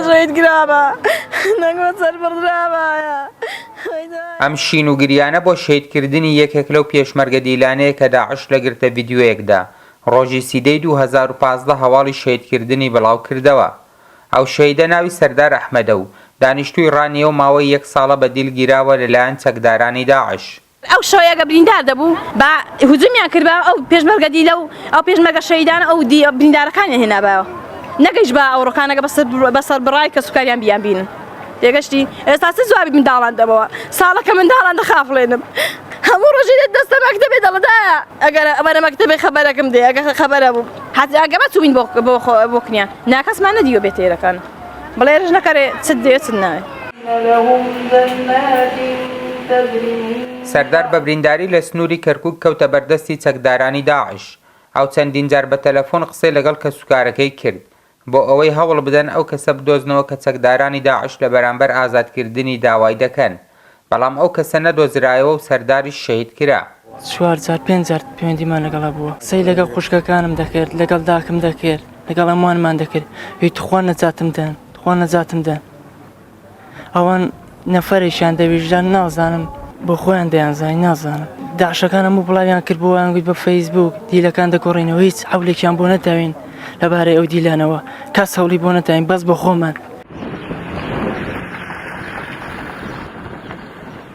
شهید گرابە نەگوت سەربڕدرابایە ئەم شین و گریانە بۆ شەیدکردنی یەکێک لەو پێشمەرگە دیلانەیە کە داعش لەگرتە ڤیدیۆیەکدا ڕۆژی سیدەی 2015 هەواڵی شەیدکردنی بڵاو کردەوە. ئەو شەیدە ناوی سەردار ئەحمەدە و دانیشتووی ڕانیە و ماوەی 1 ساڵە بەدیل گیراوە لەلایەن چەکدارانی داعش. ئەو شەوەیەگە بریندار دەبوو بە هجومیان کردبا ئەو پێشمەرگە دیلە و ئەو پێشمەرگە شەیدان ئەو بریندارەکانی هێنابەوە نەگەیشت بە ئەوڕۆکانەکە بەسەر بڕای کە سوکاریان بیان بینن تێگەشتی ئێستا چ جوابی منداڵان دەبەوە ساڵەکە منداڵان دەخافڵێنم هەموو ڕۆژی دەستە مەکتەبێ دەڵدایە ئەگەر ئەوەرە مەکتەبێ خەبەرەکەم دێ ئەگە خەبەرە بوو حەتی ئەگەمە چوین بۆ کنیان ناکەسمان نەدیوە بێتێرەکان بڵێرش نەکەرێ چت دێ چت ناوێ سەردار بە برینداری لە سنووری کەرکووک کەوتە بەردەستی چەکدارانی داعش. ئەو چەندین جار بە تەلەفۆن قسەی لەگەڵ کەسوکارەکەی کرد بۆ ئەوەی هەوڵ بدەن ئەو کەسە بدۆزنەوە کە چەکدارانی داعش لە بەرامبەر ئازادکردنی داوای دەکەن، بەڵام ئەو کەسە نەدۆزرایەوە و سەرداری شەهید کرا. 4-5 جار پەیوەندیمان لەگەڵا بووە قسەی لەگەڵ خوشکەکانم دەکرد لەگەڵ داکم دەکرد لەگەڵ ئەموانمان دەکرد هی توخوا نەجاتم دەن ئەوان نەفەرێکیان دەویژدان نازانم بۆ خۆیان دەیانزانی نازانم داعشەکان هەموو بڵاویان کرد بۆ یانگویت بە فەیسبوک دیلەکان دەگۆڕینەوە هیچ هەولێکیان بۆ نەداوین لەبارەی ئەو دیلانەوە کەس هەوڵی بۆ نەداین بەس بۆ خۆمان.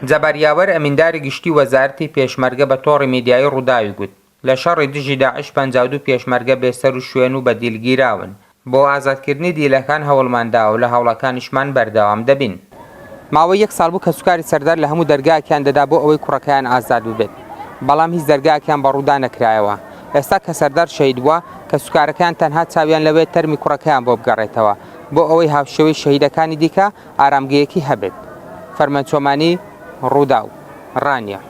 جەباریاوەر ئەمینداری گشتی وەزارەتی پێشمەرگە بە تۆڕی میدیایی ڕووداوی گوت لە شەڕی دژی داعش 52 پێشمەرگە بێسەر و شوێن و بەدیلگیراون. بۆ ئازادکردنی دیلەکان هەوڵماندا و لە هەوڵەکانیشمان بەردەوام دەبین. ماوەی 1 ساڵ بوو کە سوکاری سەردار لە هەموو دەرگایەکیان دەدا بۆ ئەوەی کوڕەکەیان ئازاد ببێت، بەڵام هیچ دەرگایەکیان بەڕوودا نەکرایەوە. ئێستا کە سەردار شەهید بووە کە سوکارەکان تەنها چاویان لەوێت تەرمی کوڕەکەیان بۆ بگەڕێتەوە بۆ ئەوەی هاوشێوەی شەهیدەکانی دیکە ئارامگەیەکی هەبێت. فەرمانچۆمانی ڕوودا و ڕانیە.